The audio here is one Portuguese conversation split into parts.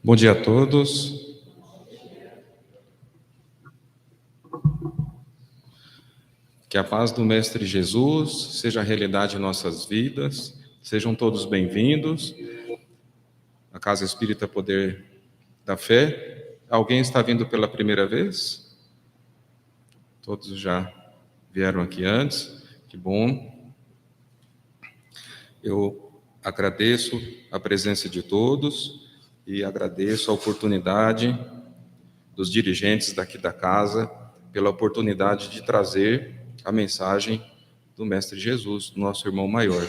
Bom dia a todos. Que a paz do Mestre Jesus seja a realidade em nossas vidas. Sejam todos bem-vindos à Casa Espírita Poder da Fé. Alguém está vindo pela primeira vez? Todos já vieram aqui antes. Que bom. Eu agradeço a presença de todos e agradeço a oportunidade dos dirigentes daqui da casa pela oportunidade de trazer a mensagem do Mestre Jesus, do nosso irmão maior.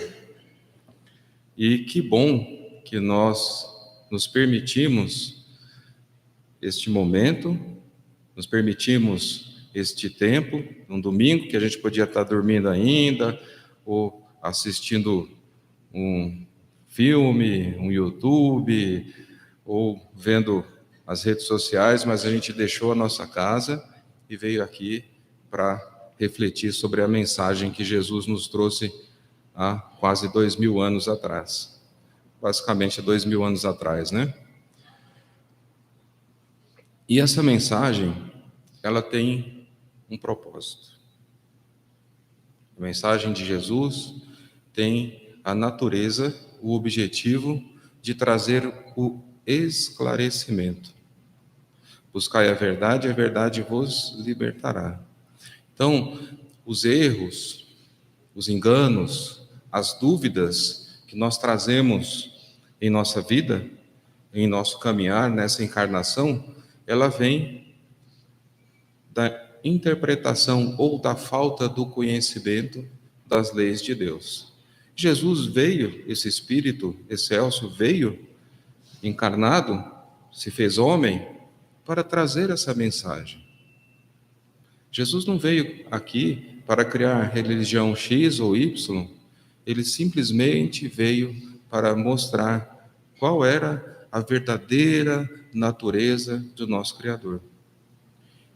E que bom que nós nos permitimos este momento, nos permitimos este tempo, um domingo que a gente podia estar dormindo ainda, ou assistindo um filme, um YouTube, ou vendo as redes sociais, mas a gente deixou a nossa casa e veio aqui para refletir sobre a mensagem que Jesus nos trouxe há quase 2000 anos atrás. Basicamente 2000 anos atrás, né? E essa mensagem, ela tem um propósito. A mensagem de Jesus tem a natureza, o objetivo de trazer o esclarecimento. Buscai a verdade vos libertará. Então, os erros, os enganos, as dúvidas que nós trazemos em nossa vida, em nosso caminhar nessa encarnação, ela vem da interpretação ou da falta do conhecimento das leis de Deus. Jesus veio, esse Espírito excelso veio encarnado, se fez homem, para trazer essa mensagem. Jesus não veio aqui para criar religião X ou Y, ele simplesmente veio para mostrar qual era a verdadeira natureza do nosso Criador.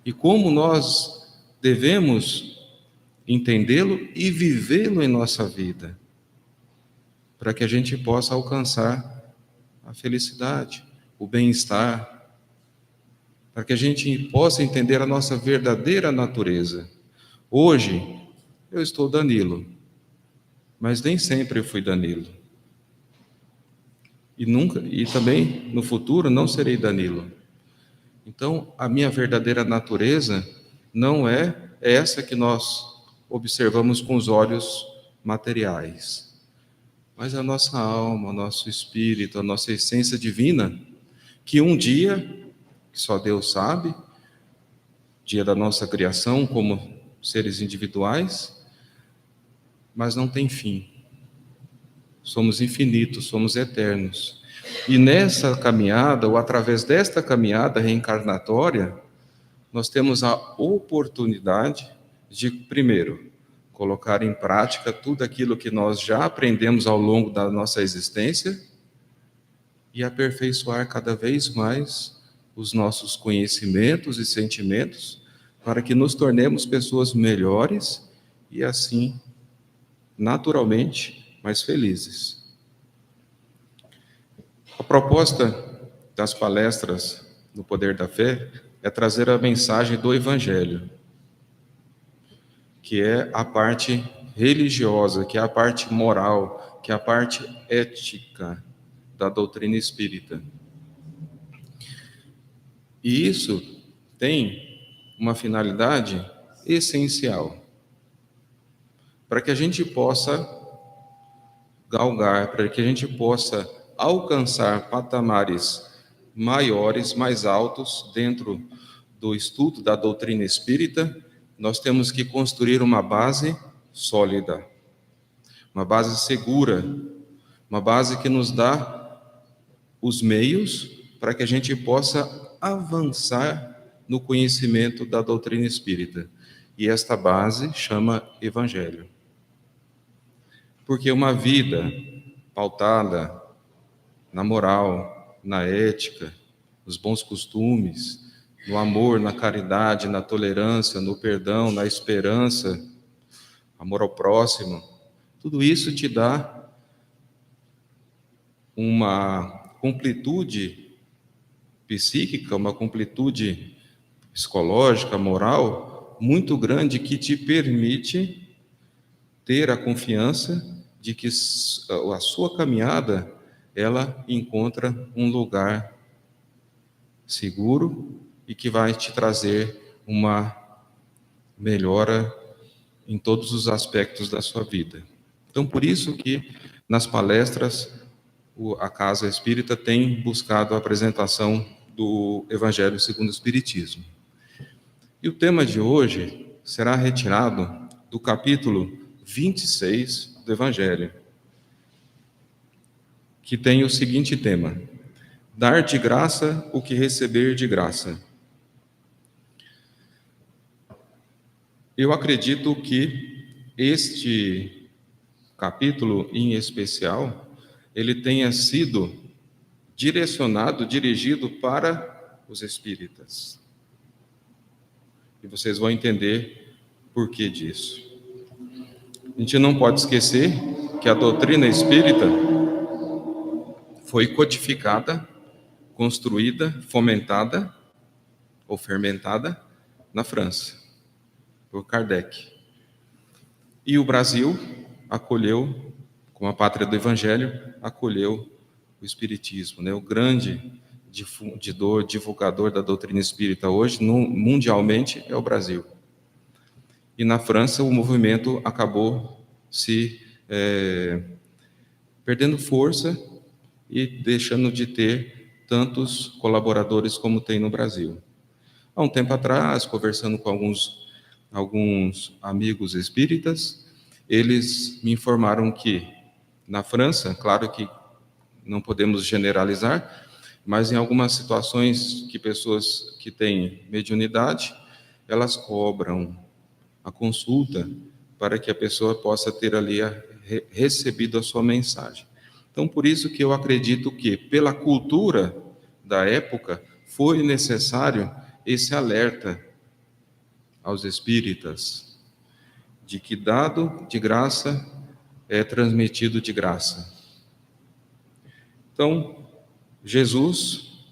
E como nós devemos entendê-lo e vivê-lo em nossa vida, para que a gente possa alcançar a felicidade, o bem-estar, para que a gente possa entender a nossa verdadeira natureza. Hoje, eu estou Danilo, mas nem sempre eu fui Danilo. E também no futuro não serei Danilo. Então, a minha verdadeira natureza não é essa que nós observamos com os olhos materiais, mas a nossa alma, o nosso espírito, a nossa essência divina, que um dia, que só Deus sabe, dia da nossa criação como seres individuais, mas não tem fim. Somos infinitos, somos eternos. E nessa caminhada, ou através desta caminhada reencarnatória, nós temos a oportunidade de, primeiro, colocar em prática tudo aquilo que nós já aprendemos ao longo da nossa existência e aperfeiçoar cada vez mais os nossos conhecimentos e sentimentos para que nos tornemos pessoas melhores e assim, naturalmente, mais felizes. A proposta das palestras no Poder da Fé é trazer a mensagem do Evangelho, que é a parte religiosa, que é a parte moral, que é a parte ética da doutrina espírita. E isso tem uma finalidade essencial, para que a gente possa galgar, para que a gente possa alcançar patamares maiores, mais altos dentro do estudo da doutrina espírita. Nós temos que construir uma base sólida, uma base segura, uma base que nos dá os meios para que a gente possa avançar no conhecimento da doutrina espírita. E esta base chama Evangelho. Porque uma vida pautada na moral, na ética, nos bons costumes, no amor, na caridade, na tolerância, no perdão, na esperança, amor ao próximo, tudo isso te dá uma completude psíquica, uma completude psicológica, moral, muito grande que te permite ter a confiança de que a sua caminhada, ela encontra um lugar seguro e que vai te trazer uma melhora em todos os aspectos da sua vida. Então, por isso que nas palestras a Casa Espírita tem buscado a apresentação do Evangelho segundo o Espiritismo. E o tema de hoje será retirado do capítulo 26 do Evangelho, que tem o seguinte tema: dar de graça o que receber de graça. Eu acredito que este capítulo em especial, ele tenha sido dirigido para os espíritas. E vocês vão entender por que disso. A gente não pode esquecer que a doutrina espírita foi codificada, construída, fomentada ou fermentada na França, por Kardec. E o Brasil acolheu, como a pátria do Evangelho, acolheu o Espiritismo, né? O grande divulgador da doutrina espírita hoje, mundialmente, é o Brasil. E na França o movimento acabou se perdendo força e deixando de ter tantos colaboradores como tem no Brasil. Há um tempo atrás, conversando com alguns amigos espíritas, eles me informaram que na França, claro que não podemos generalizar, mas em algumas situações que pessoas que têm mediunidade, elas cobram a consulta para que a pessoa possa ter ali recebido a sua mensagem. Então, por isso que eu acredito que, pela cultura da época, foi necessário esse alerta aos espíritas de que dado de graça é transmitido de graça. Então, Jesus,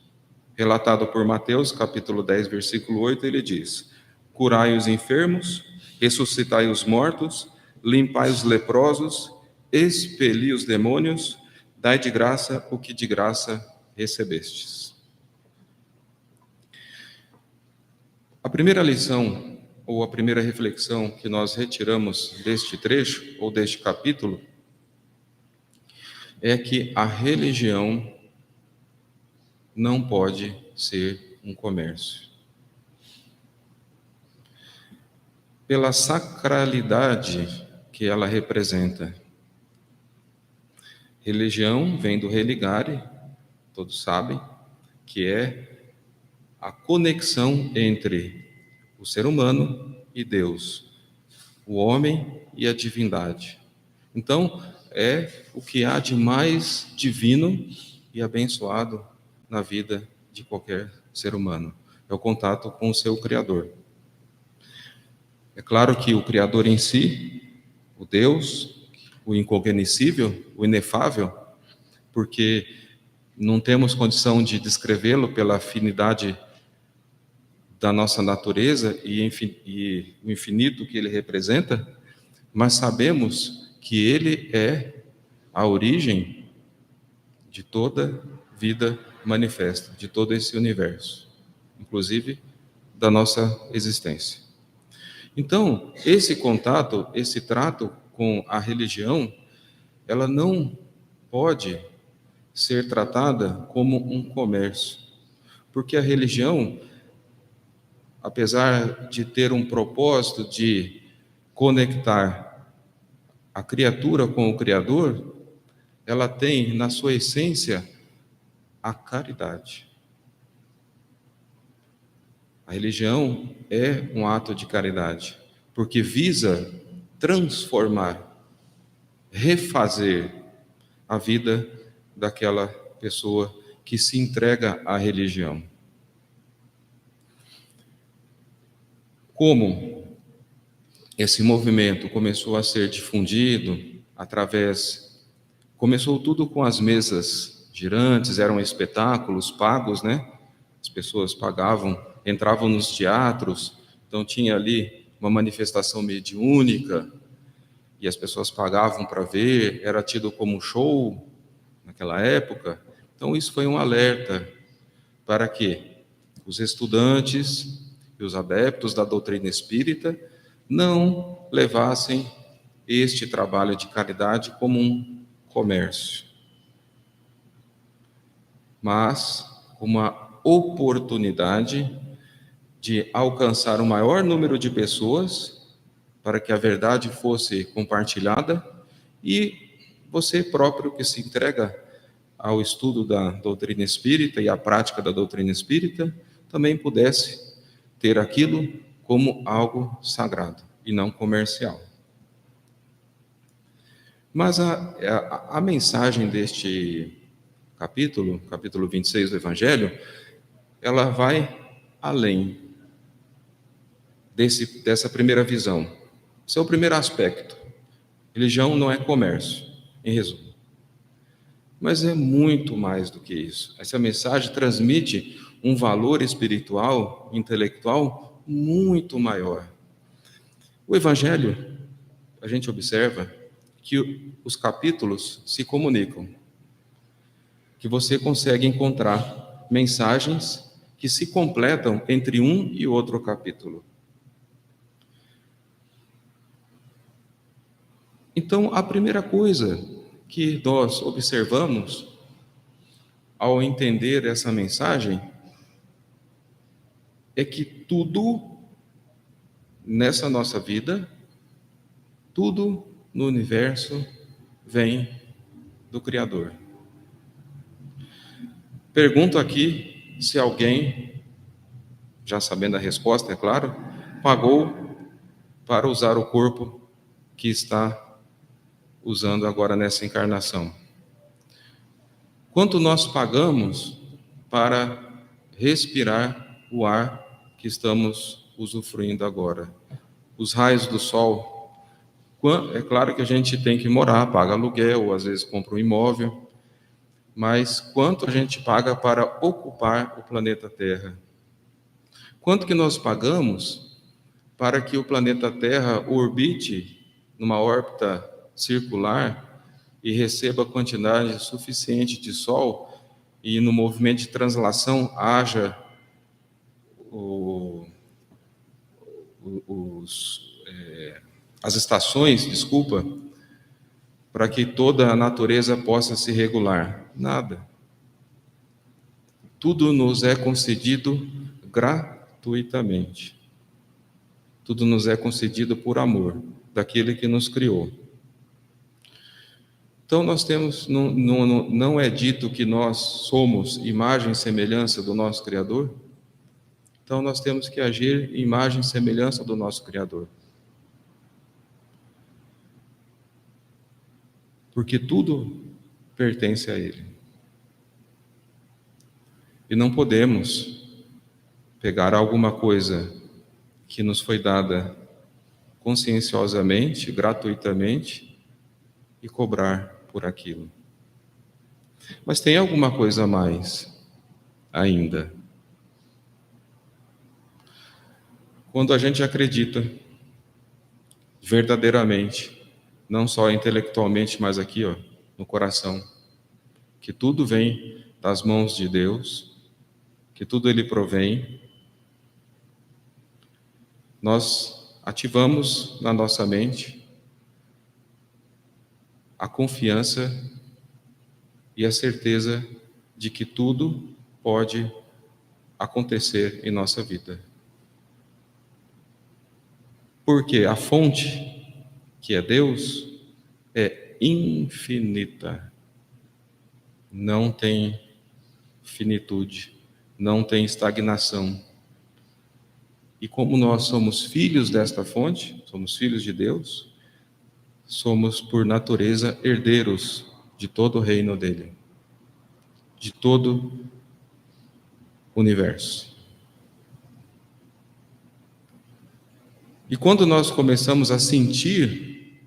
relatado por Mateus, capítulo 10, versículo 8, ele diz: curai os enfermos, ressuscitai os mortos, limpai os leprosos, expeli os demônios, dai de graça o que de graça recebestes. A primeira lição, ou a primeira reflexão que nós retiramos deste trecho, ou deste capítulo, é que a religião não pode ser um comércio. Pela sacralidade que ela representa. Religião vem do religare, todos sabem, que é a conexão entre o ser humano e Deus, o homem e a divindade. Então, é o que há de mais divino e abençoado na vida de qualquer ser humano. É o contato com o seu Criador. É claro que o Criador em si, o Deus, o incognoscível, o inefável, porque não temos condição de descrevê-lo pela afinidade da nossa natureza e o infinito que ele representa, mas sabemos que ele é a origem de toda vida manifesta, de todo esse universo, inclusive da nossa existência. Então, esse contato, esse trato com a religião, ela não pode ser tratada como um comércio, porque a religião, apesar de ter um propósito de conectar a criatura com o Criador, ela tem na sua essência a caridade. A religião é um ato de caridade, porque visa transformar, refazer a vida daquela pessoa que se entrega à religião. Como esse movimento começou a ser difundido começou tudo com as mesas girantes, eram espetáculos pagos, né? As pessoas pagavam, entravam nos teatros, então tinha ali uma manifestação mediúnica, e as pessoas pagavam para ver, era tido como um show naquela época. Então isso foi um alerta para que os estudantes e os adeptos da doutrina espírita não levassem este trabalho de caridade como um comércio, mas uma oportunidade de alcançar o maior número de pessoas para que a verdade fosse compartilhada e você próprio que se entrega ao estudo da doutrina espírita e à prática da doutrina espírita também pudesse ter aquilo como algo sagrado e não comercial. Mas a mensagem deste capítulo 26 do Evangelho, ela vai além dessa primeira visão. Esse é o primeiro aspecto. Religião não é comércio, em resumo. Mas é muito mais do que isso. Essa mensagem transmite um valor espiritual, intelectual muito maior. O Evangelho, a gente observa que os capítulos se comunicam, que você consegue encontrar mensagens que se completam entre um e outro capítulo. Então, a primeira coisa que nós observamos ao entender essa mensagem é que tudo nessa nossa vida, tudo no universo vem do Criador. Pergunto aqui se alguém, já sabendo a resposta, é claro, pagou para usar o corpo que está usando agora nessa encarnação. Quanto nós pagamos para respirar o ar que estamos usufruindo agora? Os raios do sol. É claro que a gente tem que morar, paga aluguel, ou às vezes compra um imóvel, mas quanto a gente paga para ocupar o planeta Terra? Quanto que nós pagamos para que o planeta Terra orbite numa órbita circular e receba a quantidade suficiente de Sol e no movimento de translação haja as estações, para que toda a natureza possa se regular? Nada. Tudo nos é concedido gratuitamente. Tudo nos é concedido por amor daquele que nos criou. Então nós temos, não é dito que nós somos imagem e semelhança do nosso Criador? Então nós temos que agir em imagem e semelhança do nosso Criador. Porque tudo pertence a Ele. E não podemos pegar alguma coisa que nos foi dada conscienciosamente, gratuitamente, e cobrar por aquilo. Mas tem alguma coisa a mais ainda. Quando a gente acredita verdadeiramente, não só intelectualmente, mas aqui, no coração, que tudo vem das mãos de Deus, que tudo Ele provém, nós ativamos na nossa mente a confiança e a certeza de que tudo pode acontecer em nossa vida. Porque a fonte, que é Deus, é infinita. Não tem finitude, não tem estagnação. E como nós somos filhos desta fonte, somos filhos de Deus, somos por natureza herdeiros de todo o reino dele, de todo o universo. E quando nós começamos a sentir,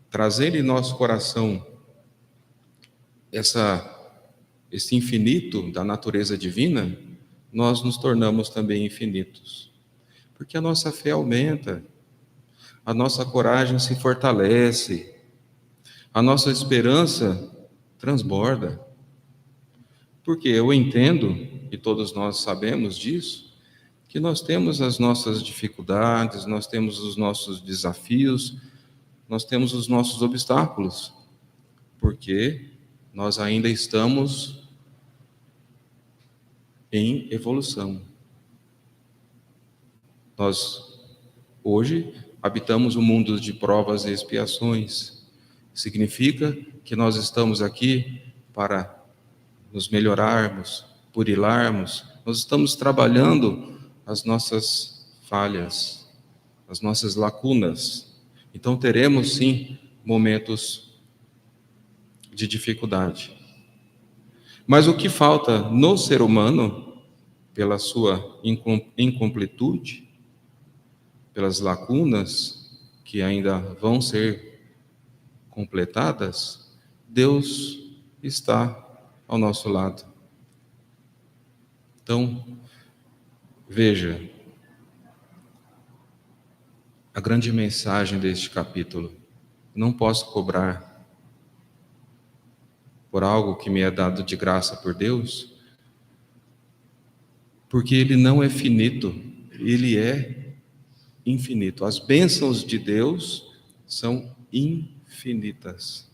trazer em nosso coração esse infinito da natureza divina, nós nos tornamos também infinitos. Porque a nossa fé aumenta, a nossa coragem se fortalece, a nossa esperança transborda. Porque eu entendo, e todos nós sabemos disso, que nós temos as nossas dificuldades, nós temos os nossos desafios, nós temos os nossos obstáculos, porque nós ainda estamos em evolução. Nós, hoje, habitamos um mundo de provas e expiações. Significa que nós estamos aqui para nos melhorarmos, burilarmos, nós estamos trabalhando as nossas falhas, as nossas lacunas. Então teremos sim momentos de dificuldade. Mas o que falta no ser humano, pela sua incompletude, pelas lacunas que ainda vão ser completadas, Deus está ao nosso lado. Então, veja, a grande mensagem deste capítulo: não posso cobrar por algo que me é dado de graça por Deus, porque Ele não é finito, Ele é infinito. As bênçãos de Deus são infinitas.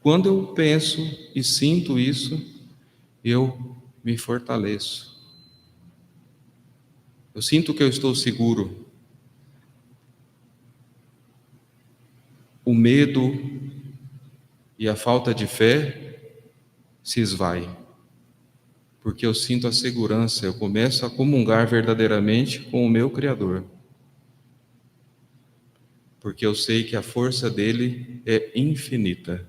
Quando eu penso e sinto isso, eu me fortaleço. Eu sinto que eu estou seguro. O medo e a falta de fé se esvai, porque eu sinto a segurança, eu começo a comungar verdadeiramente com o meu Criador, porque eu sei que a força dele é infinita,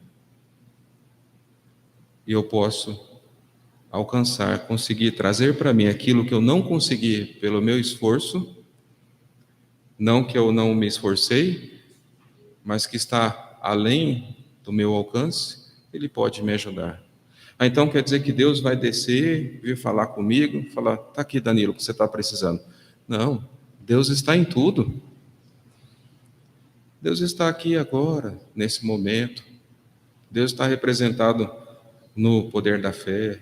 e eu posso alcançar, conseguir trazer para mim aquilo que eu não consegui pelo meu esforço, não que eu não me esforcei, mas que está além do meu alcance, Ele pode me ajudar. Então quer dizer que Deus vai descer, vir falar comigo, falar: está aqui, Danilo, o que você está precisando. Não, Deus está em tudo. Deus está aqui agora, nesse momento. Deus está representado no poder da fé.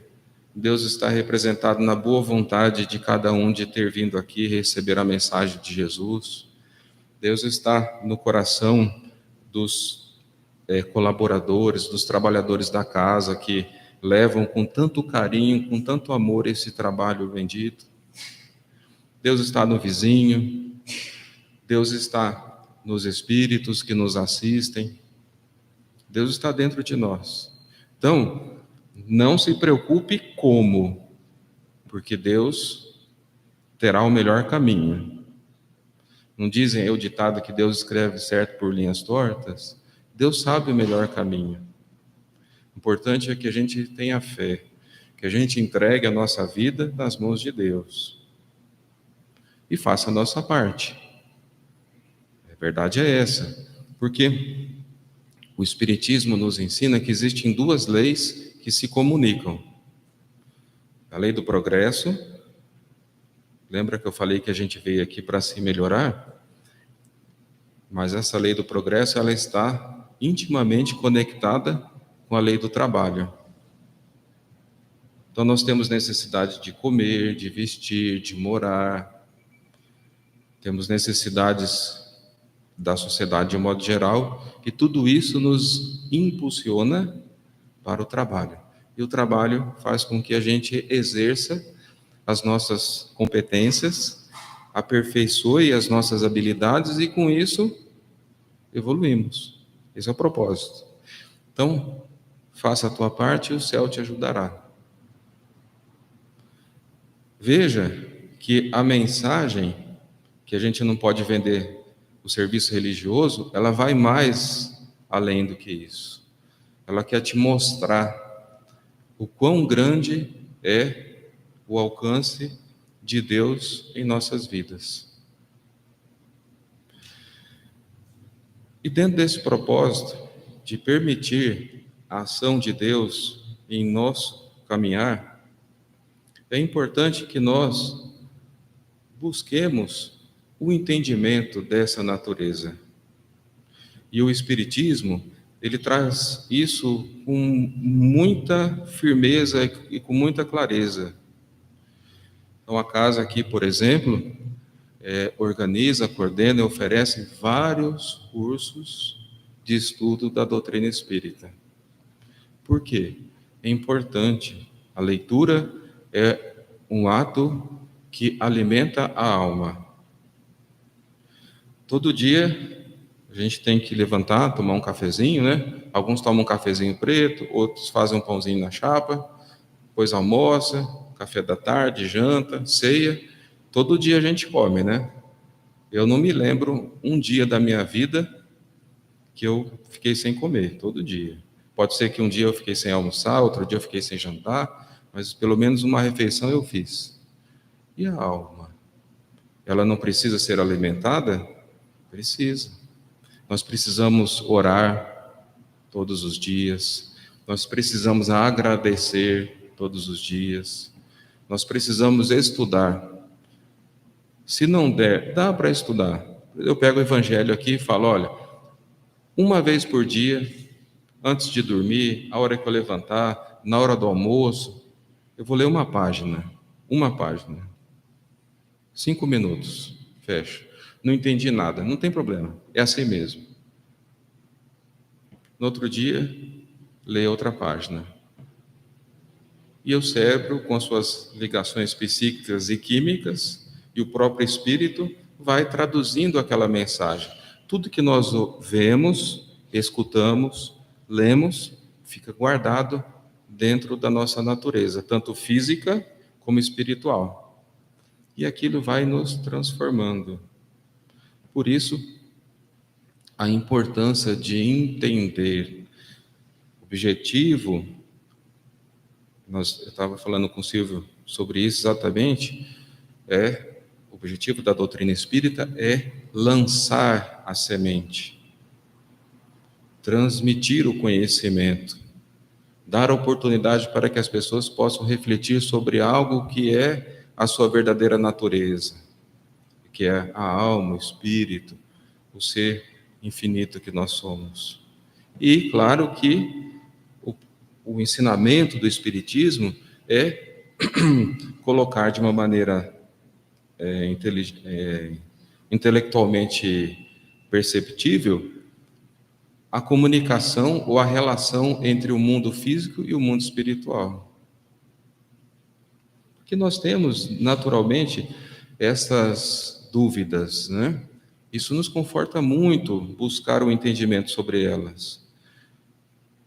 Deus está representado na boa vontade de cada um de ter vindo aqui receber a mensagem de Jesus. Deus está no coração dos colaboradores, dos trabalhadores da casa que levam com tanto carinho, com tanto amor esse trabalho bendito. Deus está no vizinho, Deus está nos espíritos que nos assistem, Deus está dentro de nós. Então, não se preocupe como, porque Deus terá o melhor caminho. Não dizem o ditado que Deus escreve certo por linhas tortas? Deus sabe o melhor caminho. O importante é que a gente tenha fé, que a gente entregue a nossa vida nas mãos de Deus e faça a nossa parte. A verdade é essa, porque o Espiritismo nos ensina que existem duas leis que se comunicam. A lei do progresso, lembra que eu falei que a gente veio aqui para se melhorar? Mas essa lei do progresso, ela está intimamente conectada com a lei do trabalho. Então nós temos necessidade de comer, de vestir, de morar. Temos necessidades da sociedade de um modo geral, e tudo isso nos impulsiona para o trabalho. E o trabalho faz com que a gente exerça as nossas competências, aperfeiçoe as nossas habilidades e com isso evoluímos. Esse é o propósito. Então, faça a tua parte e o céu te ajudará. Veja que a mensagem, que a gente não pode vender o serviço religioso, ela vai mais além do que isso. Ela quer te mostrar o quão grande é o alcance de Deus em nossas vidas. E dentro desse propósito de permitir a ação de Deus em nosso caminhar, é importante que nós busquemos o entendimento dessa natureza. E o Espiritismo, ele traz isso com muita firmeza e com muita clareza. Então, a casa aqui, por exemplo, organiza, coordena e oferece vários cursos de estudo da doutrina espírita. Por quê? É importante. A leitura é um ato que alimenta a alma. Todo dia a gente tem que levantar, tomar um cafezinho, né? Alguns tomam um cafezinho preto, outros fazem um pãozinho na chapa, depois almoça, café da tarde, janta, ceia. Todo dia a gente come, né? Eu não me lembro um dia da minha vida que eu fiquei sem comer, todo dia. Pode ser que um dia eu fiquei sem almoçar, outro dia eu fiquei sem jantar, mas pelo menos uma refeição eu fiz. E a alma? Ela não precisa ser alimentada? Precisa. Nós precisamos orar todos os dias, nós precisamos agradecer todos os dias, nós precisamos estudar. Se não der, dá para estudar. Eu pego o evangelho aqui e falo, olha, uma vez por dia, antes de dormir, a hora que eu levantar, na hora do almoço, eu vou ler uma página, 5 minutos, fecho. Não entendi nada, não tem problema, é assim mesmo. No outro dia, leia outra página. E o cérebro, com as suas ligações psíquicas e químicas, e o próprio espírito, vai traduzindo aquela mensagem. Tudo que nós vemos, escutamos, lemos, fica guardado dentro da nossa natureza, tanto física como espiritual. E aquilo vai nos transformando. Por isso, a importância de entender o objetivo. Eu estava falando com o Silvio sobre isso exatamente. O objetivo da doutrina espírita é lançar a semente, transmitir o conhecimento, dar oportunidade para que as pessoas possam refletir sobre algo que é a sua verdadeira natureza, que é a alma, o espírito, o ser infinito que nós somos. E, claro, que o ensinamento do Espiritismo é colocar de uma maneira intelectualmente perceptível a comunicação ou a relação entre o mundo físico e o mundo espiritual. Porque nós temos, naturalmente, essas dúvidas, né? Isso nos conforta muito buscar o entendimento sobre elas.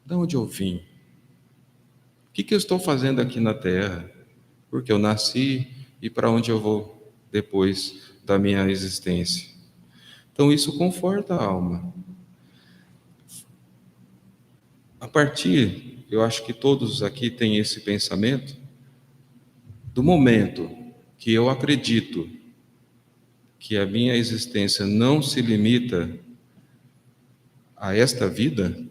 De onde eu vim? O que eu estou fazendo aqui na Terra? Porque eu nasci e para onde eu vou depois da minha existência? Então isso conforta a alma. A partir, eu acho que todos aqui têm esse pensamento, do momento que eu acredito que a minha existência não se limita a esta vida,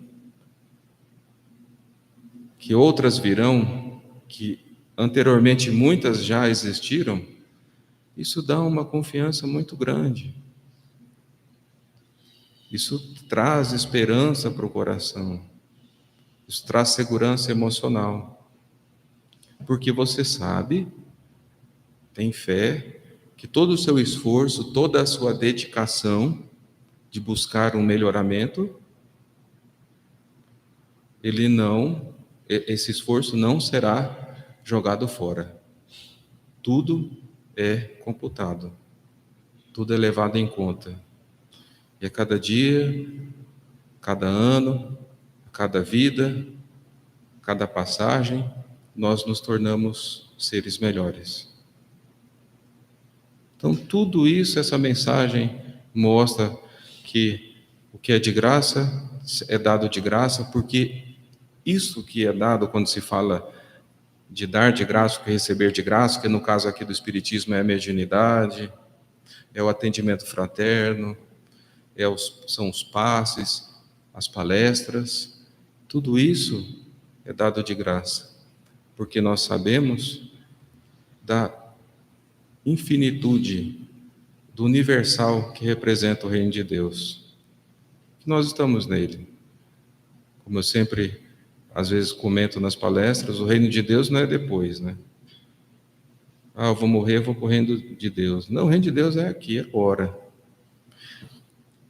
que outras virão, que anteriormente muitas já existiram, isso dá uma confiança muito grande. Isso traz esperança para o coração. Isso traz segurança emocional. Porque você sabe, tem fé, que todo o seu esforço, toda a sua dedicação de buscar um melhoramento, esse esforço não será jogado fora. Tudo é computado, tudo é levado em conta. E a cada dia, cada ano, cada vida, cada passagem, nós nos tornamos seres melhores. Então, tudo isso, essa mensagem mostra que o que é de graça é dado de graça, porque isso que é dado quando se fala de dar de graça, que receber de graça, que no caso aqui do Espiritismo é a mediunidade, é o atendimento fraterno, são os passes, as palestras, tudo isso é dado de graça, porque nós sabemos da infinitude, do universal que representa o reino de Deus. Nós estamos nele. Como eu sempre, às vezes, comento nas palestras, o reino de Deus não é depois, né? Eu vou morrer, eu vou para o reino de Deus. Não, o reino de Deus é aqui, agora.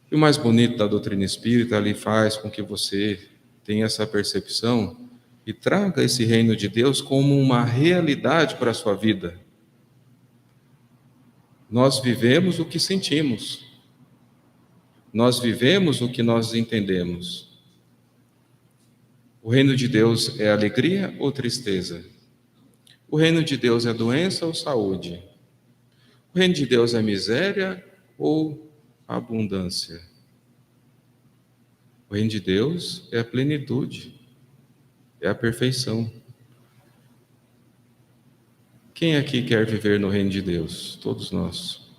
E o mais bonito da doutrina espírita, ali faz com que você tenha essa percepção e traga esse reino de Deus como uma realidade para a sua vida. Nós vivemos o que sentimos. Nós vivemos o que nós entendemos. O reino de Deus é alegria ou tristeza? O reino de Deus é doença ou saúde? O reino de Deus é miséria ou abundância? O reino de Deus é a plenitude, é a perfeição. Quem aqui quer viver no reino de Deus? Todos nós.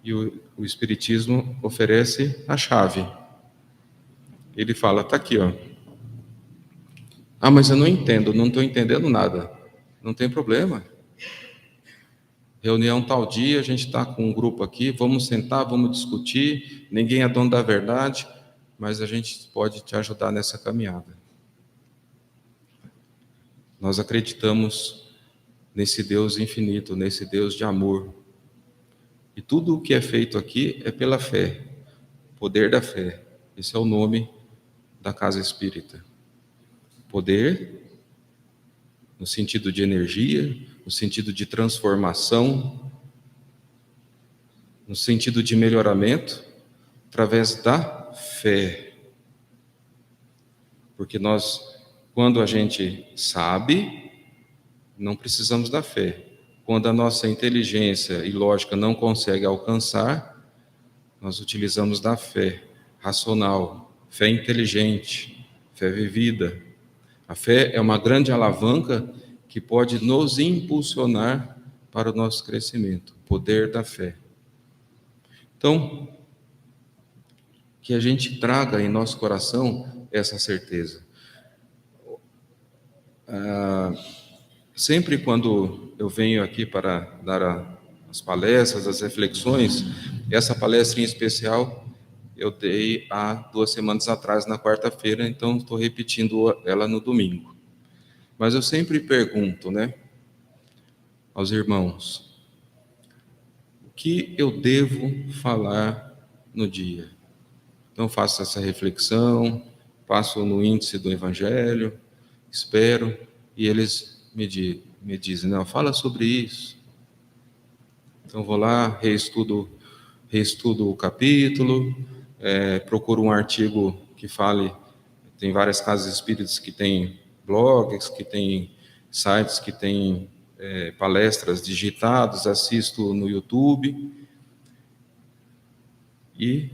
E o Espiritismo oferece a chave. Ele fala, está aqui, ó. Mas eu não entendo, não estou entendendo nada. Não tem problema. Reunião tal dia, a gente está com um grupo aqui, vamos sentar, vamos discutir, ninguém é dono da verdade, mas a gente pode te ajudar nessa caminhada. Nós acreditamos nesse Deus infinito, nesse Deus de amor. E tudo o que é feito aqui é pela fé, poder da fé. Esse é o nome da Casa Espírita. Poder, no sentido de energia, no sentido de transformação, no sentido de melhoramento, através da fé. Porque nós, quando a gente sabe, não precisamos da fé. Quando a nossa inteligência e lógica não consegue alcançar, nós utilizamos da fé racional, fé inteligente, fé vivida. A fé é uma grande alavanca que pode nos impulsionar para o nosso crescimento, o poder da fé. Então, que a gente traga em nosso coração essa certeza. Sempre quando eu venho aqui para dar as palestras, as reflexões, essa palestra em especial eu dei há 2 semanas atrás, na quarta-feira, então estou repetindo ela no domingo. Mas eu sempre pergunto, né, aos irmãos, o que eu devo falar no dia? Então faço essa reflexão, passo no índice do Evangelho, espero, e eles me dizem, não, fala sobre isso. Então vou lá, reestudo o capítulo, procuro um artigo que fale, tem várias casas espíritas que têm blogs, que têm sites, que têm palestras digitadas, assisto no YouTube e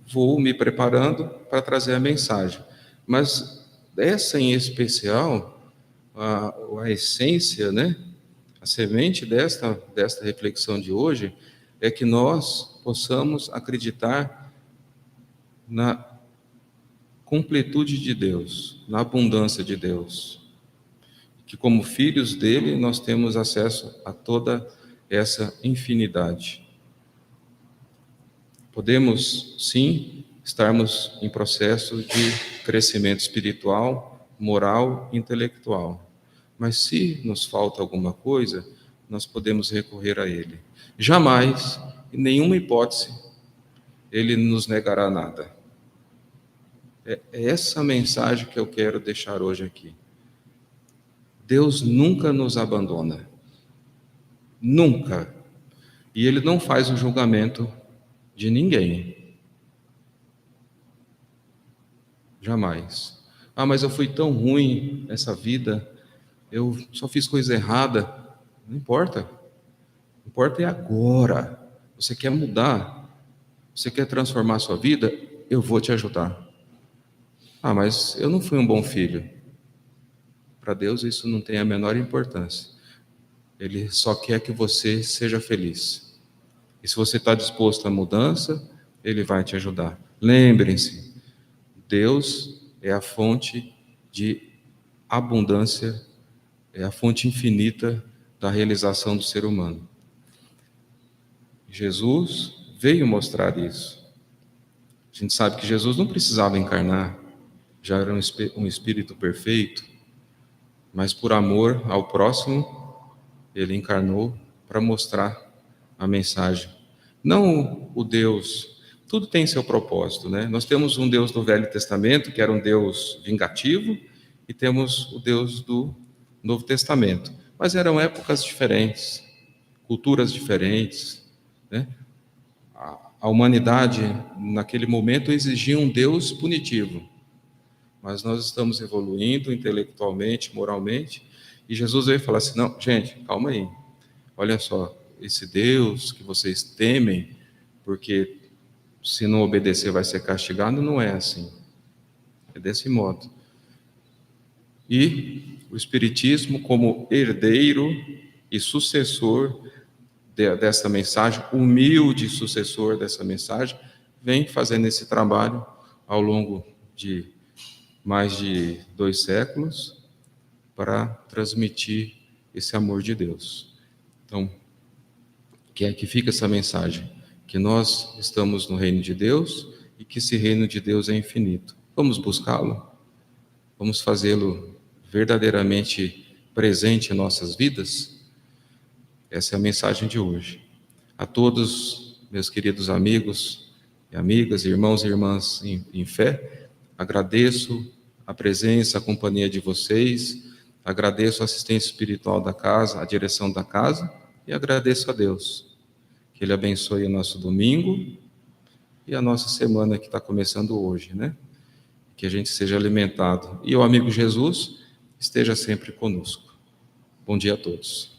vou me preparando para trazer a mensagem. Mas essa em especial, a essência, né? A semente desta reflexão de hoje é que nós possamos acreditar na completude de Deus, na abundância de Deus. Que como filhos dele nós temos acesso a toda essa infinidade. Podemos, sim, estarmos em processo de crescimento espiritual, moral, intelectual. Mas se nos falta alguma coisa, nós podemos recorrer a Ele. Jamais, em nenhuma hipótese, Ele nos negará nada. É essa mensagem que eu quero deixar hoje aqui. Deus nunca nos abandona. Nunca. E Ele não faz o julgamento de ninguém. Jamais. Mas eu fui tão ruim nessa vida, eu só fiz coisa errada. Não importa. O que importa é agora. Você quer mudar? Você quer transformar a sua vida? Eu vou te ajudar. Mas eu não fui um bom filho. Para Deus isso não tem a menor importância. Ele só quer que você seja feliz. E se você está disposto à mudança, Ele vai te ajudar. Lembrem-se, Deus é a fonte de abundância, é a fonte infinita da realização do ser humano. Jesus veio mostrar isso. A gente sabe que Jesus não precisava encarnar, já era um espírito perfeito, mas por amor ao próximo, ele encarnou para mostrar a mensagem. Não o Deus, tudo tem seu propósito, né? Nós temos um Deus do Velho Testamento, que era um Deus vingativo, e temos o Deus do Novo Testamento. Mas eram épocas diferentes, culturas diferentes, né? A humanidade, naquele momento, exigia um Deus punitivo. Mas nós estamos evoluindo intelectualmente, moralmente, e Jesus veio falar assim: não, gente, calma aí. Olha só, esse Deus que vocês temem, porque se não obedecer vai ser castigado, não é assim. É desse modo. E o Espiritismo, como herdeiro e sucessor dessa mensagem, humilde sucessor dessa mensagem, vem fazendo esse trabalho ao longo de mais de 2 séculos para transmitir esse amor de Deus. Então, que fica essa mensagem, que nós estamos no reino de Deus e que esse reino de Deus é infinito. Vamos buscá-lo? Vamos fazê-lo verdadeiramente presente em nossas vidas? Essa é a mensagem de hoje. A todos, meus queridos amigos e amigas, irmãos e irmãs em fé, agradeço a presença, a companhia de vocês, agradeço a assistência espiritual da casa, a direção da casa, e agradeço a Deus. Que Ele abençoe o nosso domingo e a nossa semana que está começando hoje, né? Que a gente seja alimentado. E o amigo Jesus esteja sempre conosco. Bom dia a todos.